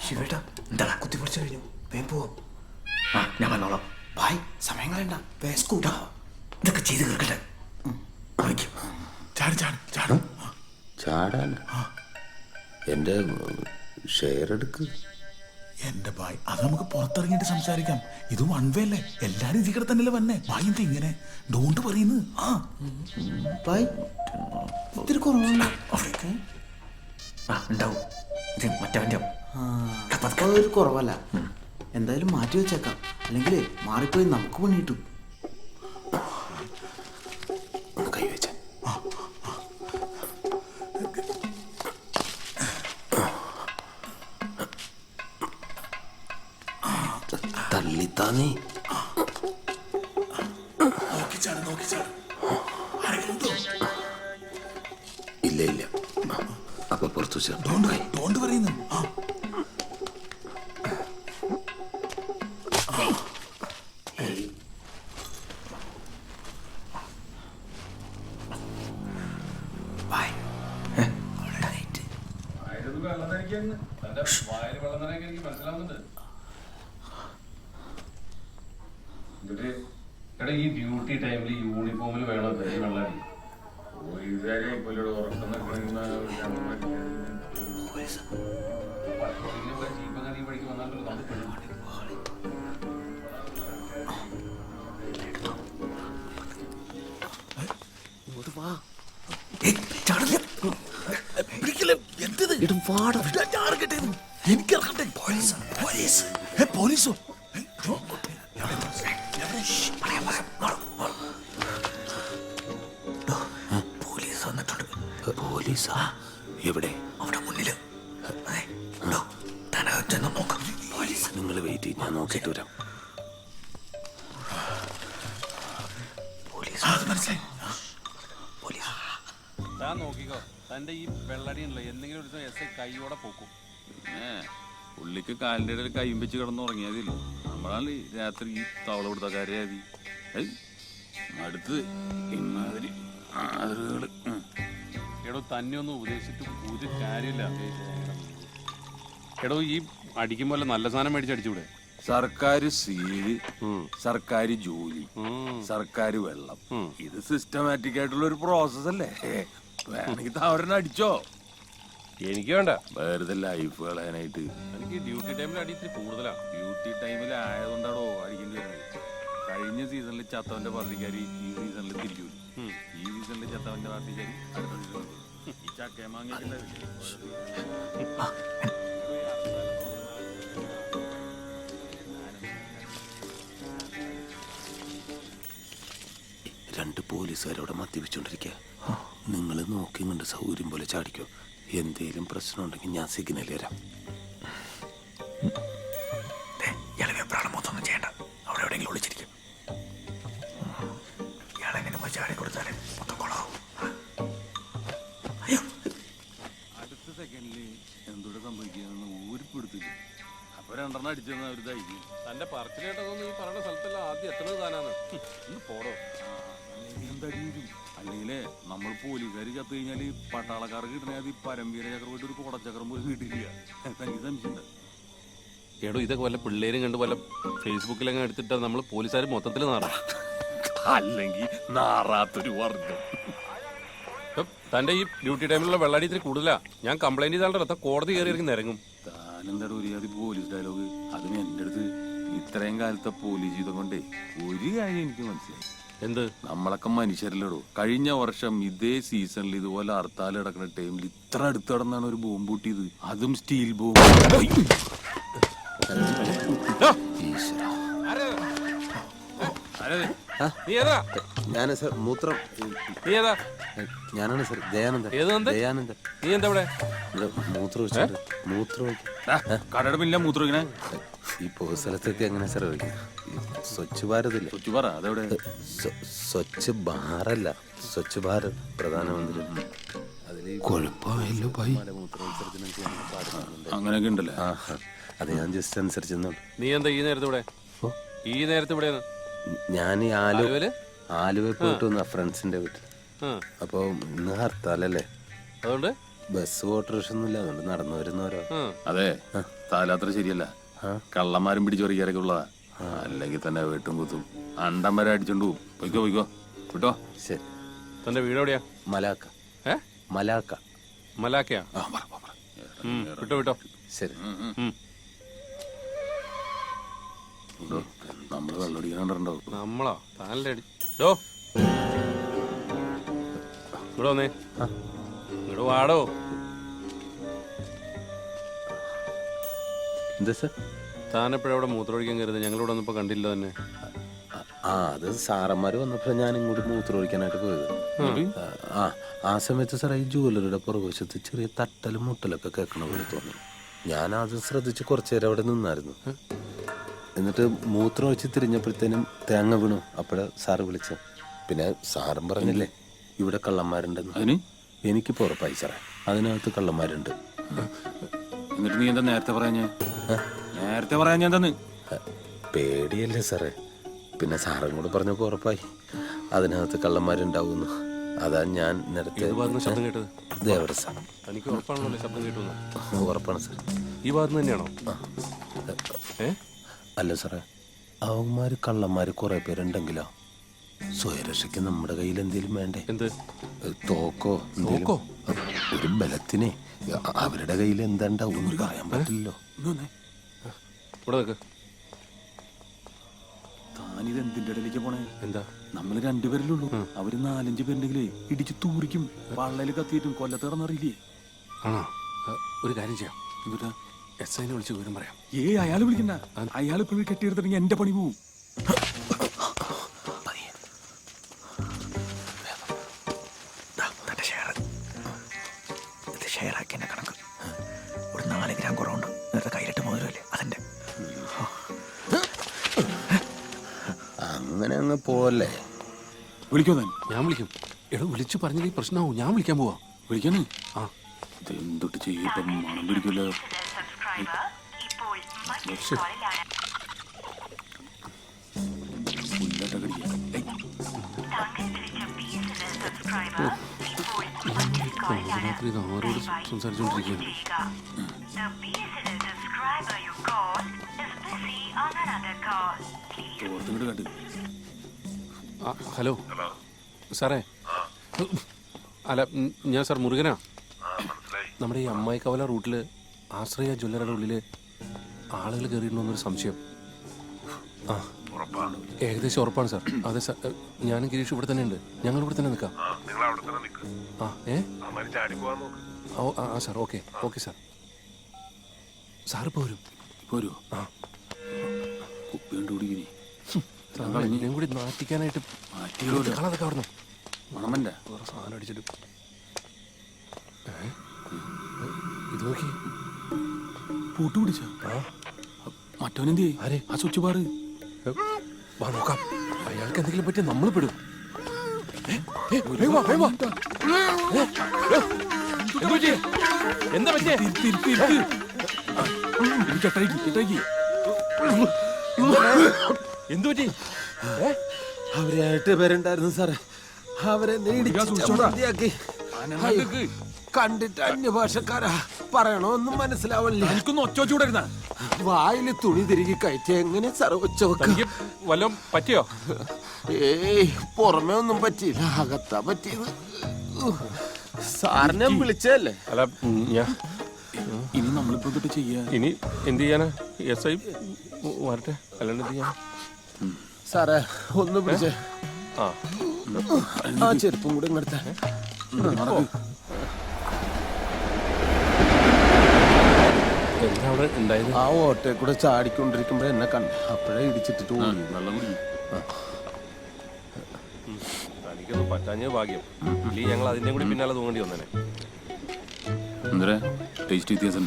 ശിവേട്ടാ എന്താ കുത്തിപ്പൊളിച്ചു കഴിഞ്ഞു, വേഗം പോവാം. ആ ഞാൻ വന്നോളാം. ഭായ് സമയം കളയണ്ട, വേസ്കൂട്ടാ ഇതൊക്കെ ചെയ്ത് തീർക്കട്ടെ. ചാടാൻ എന്റെ ഷെയർ എടുക്ക്. എന്റെ ഭായ് അത് നമുക്ക് പുറത്തിറങ്ങിയിട്ട് സംസാരിക്കാം. ഇത് വൺ വേ അല്ലേ, എല്ലാരും ഇതിക്കടെ തന്നെയല്ലേ വന്നേ. ഭായ് എന്താ ഇങ്ങനെ ഡോണ്ട് പറയുന്നു? ആ ഭായ് ഇത്തിരി കുറവുണ്ട്. ആ ഉണ്ടാവും, ഇത് മറ്റവൻ്റെ ഒരു കുറവല്ല. എന്തായാലും മാറ്റി വെച്ചേക്കാം, അല്ലെങ്കിൽ മാറിപ്പോയി നമുക്ക് പണി കിട്ടും. കൈ വെച്ച തള്ളിത്താനേ ഇല്ല ഇല്ല. അപ്പൊ പുറത്തു ഡോണ്ട് പറയുന്നു. ഈ ഡ്യൂട്ടി ടൈമിൽ യൂണിഫോമിൽ വേണം വെള്ളടി. എനിക്കറിയട്ടെ. പോലീസോ? പോലീസ് വന്നിട്ടുണ്ട്. പോലീസാ? എവിടെ? അവിടെ മുന്നില്. ചെന്ന് നോക്കാം. പോലീസ് നിങ്ങൾ വെയിറ്റ് ചെയ്ത് ഞാൻ നോക്കിയിട്ട് വരാം. താൻ നോക്കിക്കോ, തന്റെ ഈ വെള്ളടി ഉണ്ടല്ലോ എന്തെങ്കിലും ഒരു ദിവസം കൈയോടെ പോക്കും. പിന്നെ പുള്ളിക്ക് കാലിൻ്റെ ഇടയിൽ കൈയും വെച്ച് കിടന്നുറങ്ങിയതില്ലോ. നമ്മളാണ് രാത്രി ഈ തവള കൊടുത്ത കരയാതി അടുത്ത് ഇമാതിരി ആദരവുകൾ. എടോ തന്നെ ഒന്നും ഉപദേശിച്ചിട്ട് ഒരു കാര്യമില്ല. എടോ ഈ അടിക്കുമ്പോൾ നല്ല സാധനം മേടിച്ച് അടിച്ചൂടെ? സർക്കാർ സീല്, സർക്കാർ ജോലി, സർക്കാർ വെള്ളം, ഇത് സിസ്റ്റമാറ്റിക് ആയിട്ടുള്ള ഒരു പ്രോസസ് അല്ലേ? വേണമെങ്കിൽ താവരനെ അടിച്ചോ. എനിക്ക് വേണ്ട, വെറുതെ ലൈഫ് കളയാനായിട്ട്. എനിക്ക് ഡ്യൂട്ടി ടൈമിൽ അടി ഇത്തിരി കൂടുതലാണ്. ഡ്യൂട്ടി ടൈമിൽ ആയതുകൊണ്ടാണോ അടിക്കേണ്ടി വരുന്നത്. കഴിഞ്ഞ സീസണിൽ ചത്തവന്റെ പാർട്ടിക്കാരി ഈ സീസണിൽ തിരിച്ചു, ഈ സീസണിൽ ചത്തവന്റെ പാർട്ടിക്കാരി അടുത്ത സീസണിൽ. ഈ ചക്കയെ മാങ്ങിയിട്ടില്ല. രണ്ട് പോലീസുകാരവിടെ മദ്യപിച്ചോണ്ടിരിക്കുക. നിങ്ങൾ നോക്കി കണ്ട് സൗകര്യം പോലെ ചാടിക്കോ. എന്തേലും പ്രശ്നം ഉണ്ടെങ്കിൽ ഞാൻ സിഗ്നൽ തരാം. മൊത്തമൊന്നും ചെയ്യണ്ട, അവിടെ എവിടെയെങ്കിലും ഒളിച്ചിരിക്കും. ഇയാളെങ്ങനെ പോയി ചാടി കൊടുത്താലും മൊത്തം കൊളാവും. അടുത്ത സെക്കൻഡില് എന്തോടെ സംഭവിക്കുകയെന്ന് ഊരിപ്പെടുത്തില്ല. അപ്പൊ രണ്ടെണ്ണം അടിച്ചെന്ന ഒരു ധൈര്യം. തന്റെ പറച്ചിലേട്ടതൊന്നും ഈ പറയുന്ന സ്ഥലത്തല്ല ആദ്യം എത്തുന്നത് താനാണ്. ഒന്ന് പോടോ. അല്ലെങ്കിലേ നമ്മൾ പോലീസുകാർ ചത്തു കഴിഞ്ഞാല് പട്ടാളക്കാർക്ക് കിട്ടണേ അത് പരമ്പീര ചക്രമായിട്ട് ഒരു കോടച്ചക്രം പോലും കിട്ടില്ല. തനിക്ക് സംശയമുണ്ട്? എടോ ഇതൊക്കെ വല്ല പിള്ളേരും കണ്ട് വല്ല ഫേസ്ബുക്കിലങ്ങ് എടുത്തിട്ട് നമ്മൾ പോലീസുകാർ മൊത്തത്തിൽ നാറാം. അല്ലെങ്കിൽ നാറാത്തൊരു വർഗം. തന്റെ ഈ ഡ്യൂട്ടി ടൈമിലുള്ള വെള്ളടി ഇത്തിരി കൂടുതലാ. ഞാൻ കംപ്ലൈന്റ് ചെയ്താൽ കോടതി കയറി നിരങ്ങും. താനെന്താ ഒരു പോലീസ് ഡയലോഗ്? അതിന് എൻ്റെ അടുത്ത് ഇത്രയും കാലത്തെ പോലീസ് ചെയ്തത് കൊണ്ടേ ഒരു കാര്യം എനിക്ക് മനസ്സിലായി. എന്ത്? നമ്മളൊക്കെ മനുഷ്യരല്ലടോ. കഴിഞ്ഞ വർഷം ഇതേ സീസണിൽ ഇതുപോലെ ഹർത്താൽ കിടക്കുന്ന ടൈമിൽ ഇത്ര അടുത്ത് കിടന്നാണ് ഒരു ബോംബ് പൊട്ടിയത്. അതും സ്റ്റീൽ ബോംബ്. ഞാന് സർ മൂത്രം. ഞാനാണ് സർ ദയാനന്ദൻ. ദയാനന്ദൻ. നീ എന്താ ഇവിടെ? മൂത്രം വെച്ചിട്ട് മൂത്രം കടയുടെ പിന്നെ മൂത്രം ഇങ്ങനെ ഈ പൊതു സ്ഥലത്തൊക്കെ എങ്ങനെ സാർ സ്വച്ഛ് ഭാരത് ഇല്ല? സ്വച്ഛ് ഭാരത് അതെവിടെ? സ്വച്ഛ് ഭാരല്ല, സ്വച്ഛ് ഭാരത് പ്രധാനമന്ത്രി. അതിൽ കുഴപ്പമില്ലോ ഭായി, അങ്ങനെയൊക്കെ ഉണ്ടല്ലേ? അത് ഞാൻ ജസ്റ്റ് അനുസരിച്ചെന്നുള്ളു. നീ എന്താ ഈ നേരത്തെ ഇവിടെ? ഈ നേരത്തെ ഇവിടെ ഞാൻ ഈ ആലുവ പോയിട്ട് വന്ന ഫ്രണ്ട്സിന്റെ വീട്ടിൽ. അപ്പൊ ഇന്ന് ഹർത്താലല്ലേ, അതുകൊണ്ട് ബസ് ഓട്ടോറിക്ഷ ഒന്നുമില്ല, അതുകൊണ്ട് നടന്നു വരുന്നവരോ. അതെ, താലാത്ര ശരിയല്ല. കള്ളന്മാരും പിടിച്ചൊറിക്കാരൊക്കെ ഉള്ളതാ. അല്ലെങ്കിൽ തന്നെ വെട്ടും കുത്തും അണ്ടം വരെ അടിച്ചോണ്ട് പോവും. പൊയ്ക്കോ പൊയ്ക്കോ വിട്ടോ. ശരി. തന്റെ വീട് എവിടെയാ? മലാക്ക. ഏ മലാക്ക. മലാക്കയാ? വിട്ടോ വിട്ടോ. ശരി. നമ്മള് വെള്ളടിക്കാനുണ്ടാവും. നമ്മളോ? താനല്ലേ അടി. ഡോ ഇങ്ങോട്ട് വന്നേ. ഇങ്ങോട്ട് വാടോ. എന്താ സാർ? താനെപ്പോഴവിടെ മൂത്രമൊഴിക്കാൻ കയറുന്നത്? ഞങ്ങളിവിടെ വന്നപ്പോ കണ്ടില്ല തന്നെ. അത് സാറന്മാര് വന്നപ്പോ ഞാൻ ഇങ്ങോട്ട് മൂത്രമൊഴിക്കാനായിട്ട് പോയത്. ആ സമയത്ത് സാറേ ഈ ജുവലറിയുടെ പുറകുവശത്ത് ചെറിയ തട്ടലും മുട്ടലൊക്കെ കേൾക്കണ പോലെ തോന്നി. ഞാൻ അത് ശ്രദ്ധിച്ച് കുറച്ചു നേരം അവിടെ നിന്നായിരുന്നു. എന്നിട്ട് മൂത്രം ഒഴിച്ച് തിരിഞ്ഞപ്പോഴത്തേനും തേങ്ങ വീണു. അപ്പോഴാ സാറ് വിളിച്ച. പിന്നെ സാറും പറഞ്ഞില്ലേ ഇവിടെ കള്ളന്മാരുണ്ടെന്ന്. അതിന് എനിക്കിപ്പോ ഉറപ്പായി സാറേ, അതിനകത്ത് കള്ളന്മാരുണ്ട്. എന്നിട്ട് നീ എന്താ നേരത്തെ പറയാഞ്ഞേ? നേരത്തെ പറയാൻ ഞാൻ തന്നെ പേടിയല്ലേ സാറേ. പിന്നെ സാറും കൂടെ പറഞ്ഞപ്പോ ഉറപ്പായി അതിനകത്ത് കള്ളന്മാരുണ്ടാവുന്നു. അതാ ഞാൻ നേരത്തെ ശബ്ദം കേട്ടത്. ദേവര സാർ. എനിക്ക് ഉറപ്പാണല്ലോ ശബ്ദം കേട്ടു. ഉറപ്പാണ് സാർ. ഈ ഭാഗത്ത് തന്നെയാണോ? അല്ല സാറേ, അവന്മാര് കള്ളന്മാര് കുറെ പേരുണ്ടെങ്കിലോ സ്വയരക്ഷയ്ക്ക് നമ്മുടെ കയ്യിൽ എന്തെങ്കിലും വേണ്ടേ? എന്ത്? തോക്കോ തോക്കോ? ഒരു ബലത്തിനെ അവരുടെ കയ്യിൽ എന്താണ്ടാവും പറയാൻ പറ്റില്ലല്ലോ. ഇവിടെ നിൽക്ക്. താനിത് എന്തിന്റെ ഇടയിലേക്ക് പോണേ? എന്താ? നമ്മള് രണ്ടുപേരല്ലുള്ളൂ. അവര് 4-5 പേരുണ്ടെങ്കിലേ ഇടിച്ച് തൂറിക്കും. വള്ളയില് കത്തിയിട്ടും കൊല്ലത്ത് കിടന്നറിയില്ലേ? ആണോ? ഒരു കാര്യം ചെയ്യാം. എന്നിട്ടാ SI നെ വിളിച്ച് വിവരം പറയാം. അയാള് വിളിക്കണ്ട. അയാൾ ഇപ്പോഴും കെട്ടിയെടുത്തിട്ടുണ്ടെങ്കിൽ എന്റെ പണി പോവും. ഷെയറാക്കി എന്നെ കണക്ക് ഒരു 4 ഗ്രാം കുറവുണ്ട്. നേരത്തെ കയ്യിലിട്ട് മുതലല്ലേ അതിന്റെ. അങ്ങനെ അങ്ങ് പോവല്ലേ? വിളിക്കോ താൻ? ഞാൻ വിളിക്കും. എടോ വിളിച്ചു പറഞ്ഞില്ല ഈ പ്രശ്നമാവും. ഞാൻ വിളിക്കാൻ പോവാ. വിളിക്കാനേ? ആ എന്തൊട്ട് ചെയ്യപ്പം മണം പിടിക്കല്ലോ. രാത്രി ഇത് ആരോട് സംസാരിച്ചോണ്ടിരിക്കുകയാണ്? ഹലോ സാറേ. അല്ല ഞാൻ സാർ മുരുകനാ. നമ്മുടെ ഈ അമ്മായിക്കവല റൂട്ടിൽ ആശ്രയ ജ്വല്ലറിയുടെ ഉള്ളിൽ ആളുകൾ കയറിയിട്ടുണ്ടോന്നൊരു സംശയം. ആ ഏകദേശം ഉറപ്പാണ് സാർ. അതെ സാർ, ഞാനും ഗിരീഷ് ഇവിടെ തന്നെ ഉണ്ട്. ഞങ്ങൾ ഇവിടെ തന്നെ നിൽക്കാം. ആ ഓ ആ sir. Okay okay sir. Sir ഇപ്പോൾ വരും. പോരോ? ആ കുപ്പിയുണ്ടുപിടിക്കിനി എന്നെയും കൂടി നാട്ടിക്കാനായിട്ട് കളതൊക്കെ പറഞ്ഞു. മണമല്ല വേറെ സാധനം അടിച്ചിട്ട്. ഇത് നോക്കി പൂട്ട് പിടിച്ച മറ്റവനെന്തേ? ആരെ? ആ സ്വിച്ച് ബാറ്. വാ നോക്കാം. അയാൾക്ക് എന്തെങ്കിലും പറ്റിയ നമ്മൾ പെടും. എന്താ പറ്റിയ? എന്തു പറ്റി? അവരായിട്ട് പേരുണ്ടായിരുന്നു സാറേ. അവരെ നേടിയാക്കി കണ്ടിട്ട് അന്യഭാഷക്കാരാ. പറയണോന്നും മനസ്സിലാവല്ലേ. എനിക്കൊന്ന് ഒച്ച വെച്ചുകൂടായിരുന്ന? വായില് തുണി തിരികെ കയറ്റി എങ്ങനെ സാറ് ഒച്ച വെക്ക? വല്ലതും പറ്റിയോ? ഏയ് പുറമെ ഒന്നും പറ്റിയില്ല, അകത്താ പറ്റിയത്. സാറിനെ വിളിച്ചല്ലേ? അല്ല ഞാൻ ഇനി നമ്മളിപ്പോ തൊട്ട് ചെയ്യാ. ഇനി എന്ത് ചെയ്യാനാ? SI വരട്ടെ. അല്ലാണ്ട് എന്ത് ചെയ്യാൻ? സാറേ ഒന്ന് പിടിച്ചേ. ആ ചെരുപ്പും കൂടെ ഇങ്ങടുത്ത. എന്താ അവിടെ ഉണ്ടായത്? ആ ഓട്ടയെ കൂടെ ചാടിക്കൊണ്ടിരിക്കുമ്പോ എന്നെ കണ്ടു. അപ്പോഴേ ഇടിച്ചിട്ടിട്ട് പോയി. വെള്ളം കുടി. തനിക്കൊന്നും പറ്റാഞ്ഞ ഭാഗ്യം. ഇല്ലെങ്കിൽ ഞങ്ങൾ അതിന്റെ കൂടി പിന്നാലെ തൂങ്ങേണ്ടി വന്നേനെ. എന്തേ ടേസ്റ്റ് വ്യത്യാസം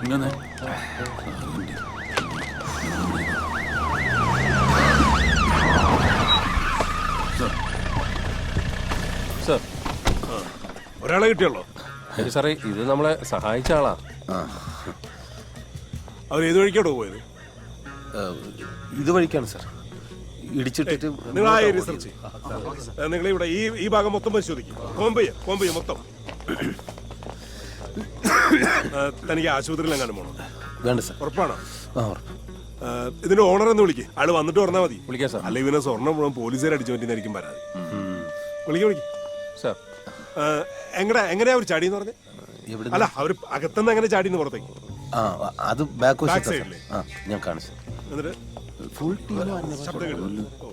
ഇങ്ങനെ സാർ ഒരാളെ കിട്ടിയുള്ളോ? സാറേ ഇത് നമ്മളെ സഹായിച്ച ആളാ. അവർ ഏത് വഴിക്കാണോ പോയത്? ഇത് വഴിക്കാണ് സാർ. ഇടിച്ചിട്ടിട്ട് നിങ്ങൾ ആ ഏരിയ സെർച്ച് നിങ്ങൾ ഇവിടെ ഈ ഭാഗം മൊത്തം പരിശോധിക്കും. കോമ്പയ്യ മൊത്തം. തനിക്ക് ആശുപത്രിയിൽ എങ്ങാനും പോകണം. വേണ്ട സാർ. ഉറപ്പാണോ? ആ ഉറപ്പ്. ഇതിന്റെ ഓണർ എന്ന് വിളിക്കും. ആള് വന്നിട്ട് പറഞ്ഞാൽ മതി. വിളിക്കാം സാർ. അല്ല ഇവനെ സ്വർണ്ണം മുഴുവൻ പോലീസുകാർ അടിച്ചു പറ്റിന്നായിരിക്കും പരാതി. വിളിക്കും സാർ. എങ്ങനെയാ അവർ ചാടിയെന്ന് പറഞ്ഞേ? എവിടെ? അല്ല അവർ അകത്തുനിന്ന് എങ്ങനെ ചാടിയെന്ന് പുറത്തേക്ക്? ആ അത് ബാക്ക് Back വശത്താ side സാർ. ല്ലേ? ആ ഞാൻ കാണിച്ചു. എന്നിട്ട് ഫുൾ ടീം ശബ്ദം കേട്ടു.